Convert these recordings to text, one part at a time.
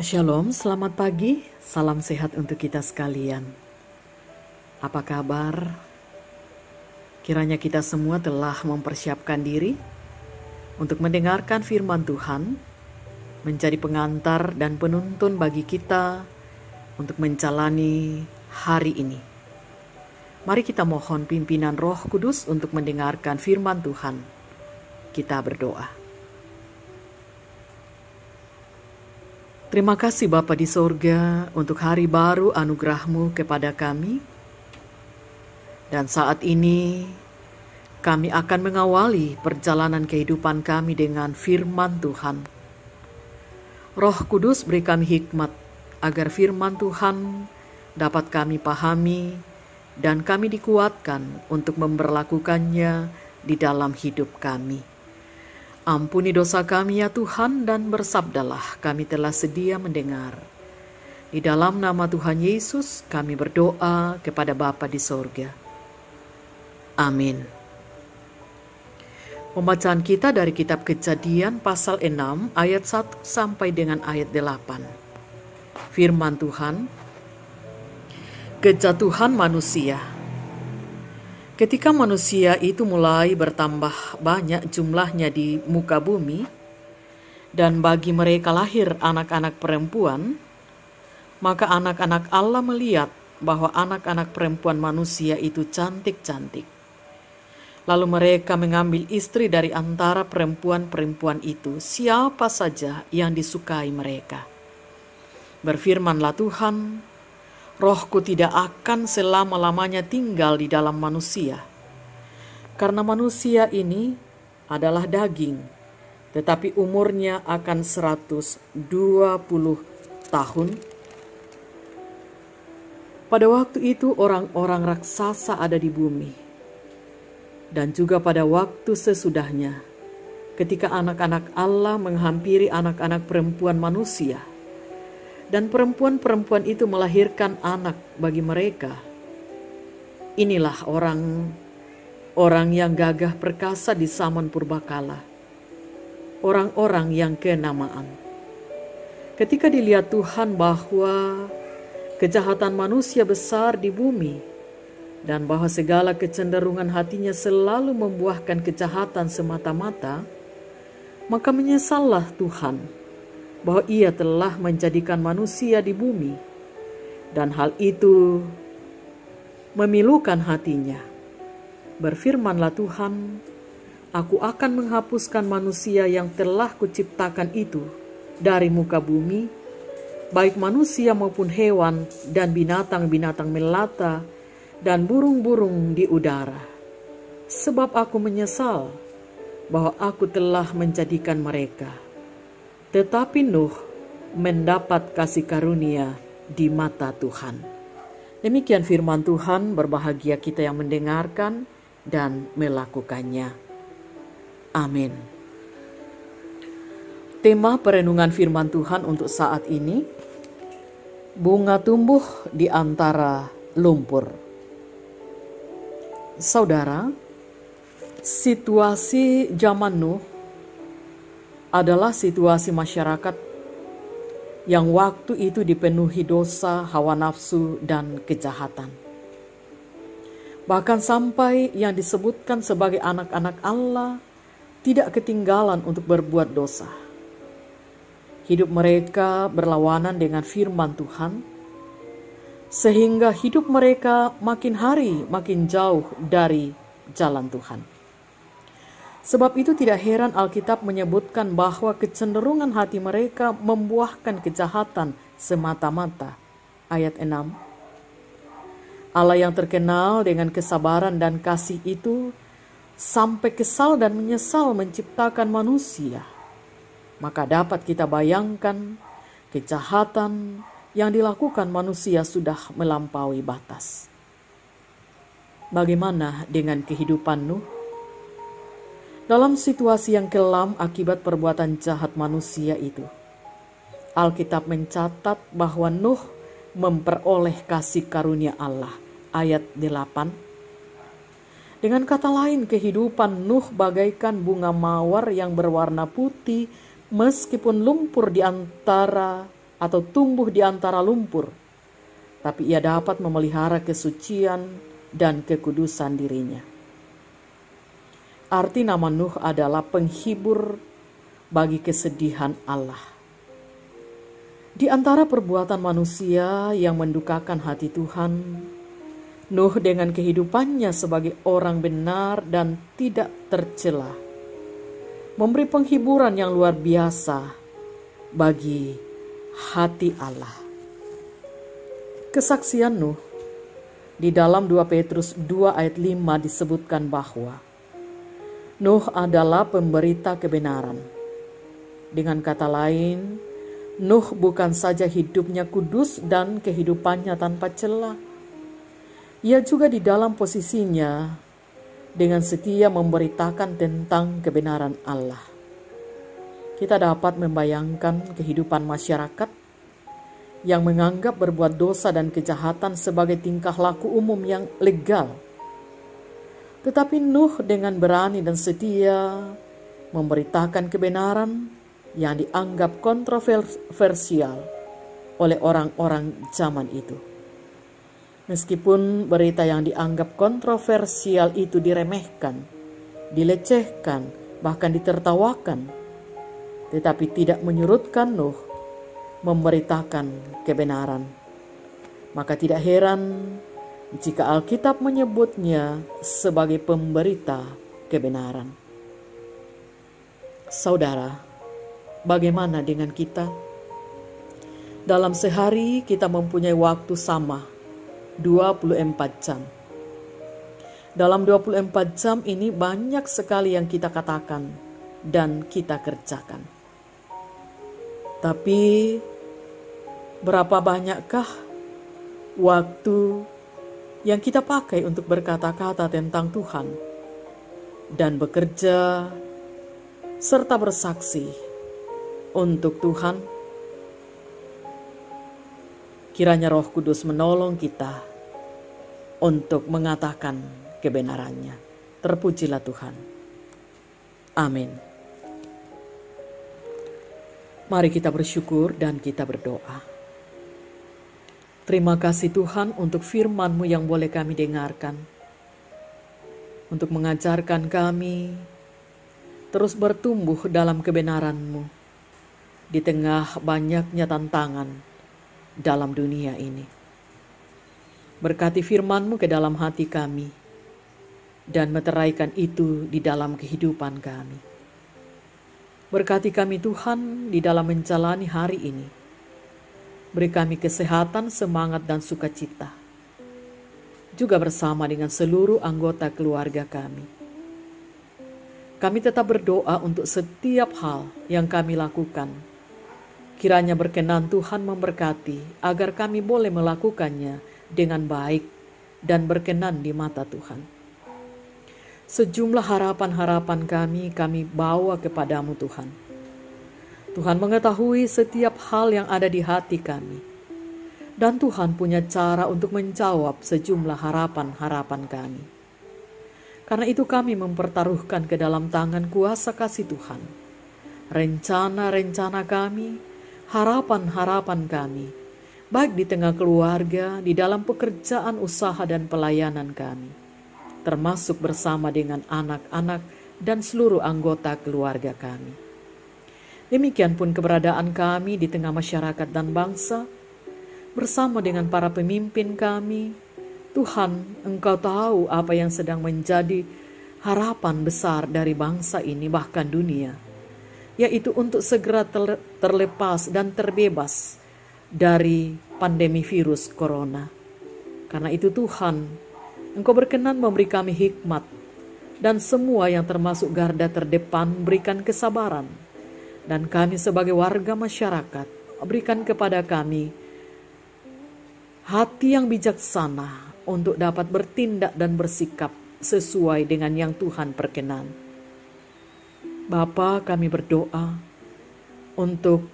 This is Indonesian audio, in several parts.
Shalom, selamat pagi, salam sehat untuk kita sekalian. Apa kabar? Kiranya kita semua telah mempersiapkan diri untuk mendengarkan firman Tuhan, menjadi pengantar dan penuntun bagi kita untuk menjalani hari ini. Mari kita mohon pimpinan Roh Kudus untuk mendengarkan firman Tuhan. Kita berdoa. Terima kasih Bapa di sorga untuk hari baru anugerah-Mu kepada kami. Dan saat ini kami akan mengawali perjalanan kehidupan kami dengan firman Tuhan. Roh Kudus beri kami hikmat agar firman Tuhan dapat kami pahami dan kami dikuatkan untuk memberlakukannya di dalam hidup kami. Ampuni dosa kami ya Tuhan, dan bersabdalah, kami telah sedia mendengar. Di dalam nama Tuhan Yesus kami berdoa kepada Bapa di sorga. Amin. Pembacaan kita dari kitab Kejadian pasal 6 ayat 1 sampai dengan ayat 8. Firman Tuhan, kejatuhan manusia. Ketika manusia itu mulai bertambah banyak jumlahnya di muka bumi, dan bagi mereka lahir anak-anak perempuan, maka anak-anak Allah melihat bahwa anak-anak perempuan manusia itu cantik-cantik. Lalu mereka mengambil istri dari antara perempuan-perempuan itu, siapa saja yang disukai mereka. Berfirmanlah Tuhan, Rohku tidak akan selama-lamanya tinggal di dalam manusia, karena manusia ini adalah daging, tetapi umurnya akan 120 tahun. Pada waktu itu orang-orang raksasa ada di bumi, dan juga pada waktu sesudahnya, ketika anak-anak Allah menghampiri anak-anak perempuan manusia, dan perempuan-perempuan itu melahirkan anak bagi mereka. Inilah orang yang gagah perkasa di zaman purbakala, orang-orang yang kenamaan. Ketika dilihat Tuhan bahwa kejahatan manusia besar di bumi, dan bahwa segala kecenderungan hatinya selalu membuahkan kejahatan semata-mata, maka menyesallah Tuhan bahwa Ia telah menjadikan manusia di bumi, dan hal itu memilukan hatinya. Berfirmanlah Tuhan, Aku akan menghapuskan manusia yang telah kuciptakan itu dari muka bumi, baik manusia maupun hewan dan binatang-binatang melata dan burung-burung di udara. Sebab aku menyesal bahwa aku telah menjadikan mereka. Tetapi Nuh mendapat kasih karunia di mata Tuhan. Demikian firman Tuhan, berbahagia kita yang mendengarkan dan melakukannya. Amin. Tema perenungan firman Tuhan untuk saat ini, bunga tumbuh di antara lumpur. Saudara, situasi zaman Nuh adalah situasi masyarakat yang waktu itu dipenuhi dosa, hawa nafsu, dan kejahatan. Bahkan sampai yang disebutkan sebagai anak-anak Allah tidak ketinggalan untuk berbuat dosa. Hidup mereka berlawanan dengan firman Tuhan, sehingga hidup mereka makin hari makin jauh dari jalan Tuhan. Sebab itu tidak heran Alkitab menyebutkan bahwa kecenderungan hati mereka membuahkan kejahatan semata-mata. Ayat 6. Allah yang terkenal dengan kesabaran dan kasih itu sampai kesal dan menyesal menciptakan manusia. Maka dapat kita bayangkan kejahatan yang dilakukan manusia sudah melampaui batas. Bagaimana dengan kehidupan Nuh? Dalam situasi yang kelam akibat perbuatan jahat manusia itu, Alkitab mencatat bahwa Nuh memperoleh kasih karunia Allah. Ayat 8. Dengan kata lain, kehidupan Nuh bagaikan bunga mawar yang berwarna putih meskipun lumpur di antara atau tumbuh di antara lumpur, tapi ia dapat memelihara kesucian dan kekudusan dirinya. Arti nama Nuh adalah penghibur bagi kesedihan Allah. Di antara perbuatan manusia yang mendukakan hati Tuhan, Nuh dengan kehidupannya sebagai orang benar dan tidak tercela, memberi penghiburan yang luar biasa bagi hati Allah. Kesaksian Nuh di dalam 2 Petrus 2 ayat 5 disebutkan bahwa Nuh adalah pemberita kebenaran. Dengan kata lain, Nuh bukan saja hidupnya kudus dan kehidupannya tanpa celah. Ia juga di dalam posisinya dengan setia memberitakan tentang kebenaran Allah. Kita dapat membayangkan kehidupan masyarakat yang menganggap berbuat dosa dan kejahatan sebagai tingkah laku umum yang legal. Tetapi Nuh dengan berani dan setia memberitakan kebenaran yang dianggap kontroversial oleh orang-orang zaman itu. Meskipun berita yang dianggap kontroversial itu diremehkan, dilecehkan, bahkan ditertawakan, tetapi tidak menyurutkan Nuh memberitakan kebenaran. Maka tidak heran jika Alkitab menyebutnya sebagai pemberita kebenaran. Saudara, bagaimana dengan kita? Dalam sehari kita mempunyai waktu sama, 24 jam. Dalam 24 jam ini banyak sekali yang kita katakan dan kita kerjakan. Tapi berapa banyakkah waktu yang kita pakai untuk berkata-kata tentang Tuhan dan bekerja serta bersaksi untuk Tuhan? Kiranya Roh Kudus menolong kita untuk mengatakan kebenarannya. Terpujilah Tuhan. Amin. Mari kita bersyukur dan kita berdoa. Terima kasih Tuhan untuk firman-Mu yang boleh kami dengarkan. Untuk mengajarkan kami terus bertumbuh dalam kebenaran-Mu di tengah banyaknya tantangan dalam dunia ini. Berkati firman-Mu ke dalam hati kami dan meteraikan itu di dalam kehidupan kami. Berkati kami Tuhan di dalam menjalani hari ini. Beri kami kesehatan, semangat, dan sukacita. Juga bersama dengan seluruh anggota keluarga kami. Kami tetap berdoa untuk setiap hal yang kami lakukan. Kiranya berkenan Tuhan memberkati agar kami boleh melakukannya dengan baik dan berkenan di mata Tuhan. Sejumlah harapan-harapan kami bawa kepadamu Tuhan. Tuhan mengetahui setiap hal yang ada di hati kami. Dan Tuhan punya cara untuk menjawab sejumlah harapan-harapan kami. Karena itu kami mempertaruhkan ke dalam tangan kuasa kasih Tuhan rencana-rencana kami, harapan-harapan kami, baik di tengah keluarga, di dalam pekerjaan, usaha, dan pelayanan kami, termasuk bersama dengan anak-anak dan seluruh anggota keluarga kami. Demikian pun keberadaan kami di tengah masyarakat dan bangsa, bersama dengan para pemimpin kami. Tuhan, Engkau tahu apa yang sedang menjadi harapan besar dari bangsa ini, bahkan dunia, yaitu untuk segera terlepas dan terbebas dari pandemi virus corona. Karena itu Tuhan, Engkau berkenan memberi kami hikmat, dan semua yang termasuk garda terdepan berikan kesabaran, dan kami sebagai warga masyarakat berikan kepada kami hati yang bijaksana untuk dapat bertindak dan bersikap sesuai dengan yang Tuhan perkenan. Bapa, kami berdoa untuk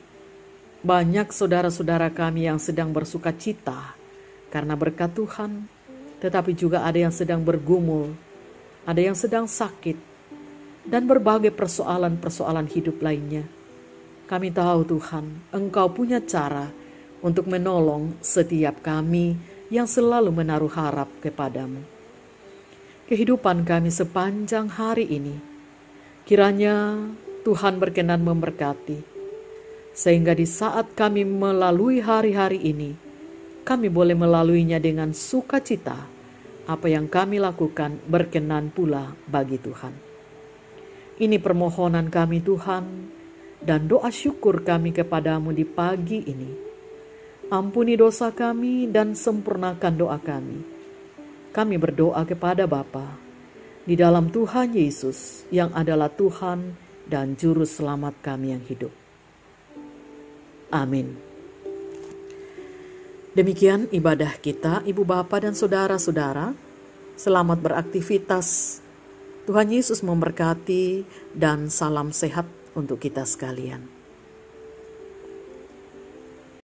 banyak saudara-saudara kami yang sedang bersuka cita karena berkat Tuhan, tetapi juga ada yang sedang bergumul, ada yang sedang sakit, dan berbagai persoalan-persoalan hidup lainnya. Kami tahu Tuhan, Engkau punya cara untuk menolong setiap kami yang selalu menaruh harap kepadamu. Kehidupan kami sepanjang hari ini, kiranya Tuhan berkenan memberkati, sehingga di saat kami melalui hari-hari ini, kami boleh melaluinya dengan sukacita. Apa yang kami lakukan berkenan pula bagi Tuhan. Ini permohonan kami Tuhan, dan doa syukur kami kepadamu di pagi ini. Ampuni dosa kami dan sempurnakan doa kami. Kami berdoa kepada Bapa di dalam Tuhan Yesus yang adalah Tuhan dan Juru Selamat kami yang hidup. Amin. Demikian ibadah kita, Ibu Bapa dan Saudara-saudara. Selamat beraktivitas. Tuhan Yesus memberkati dan salam sehat untuk kita sekalian.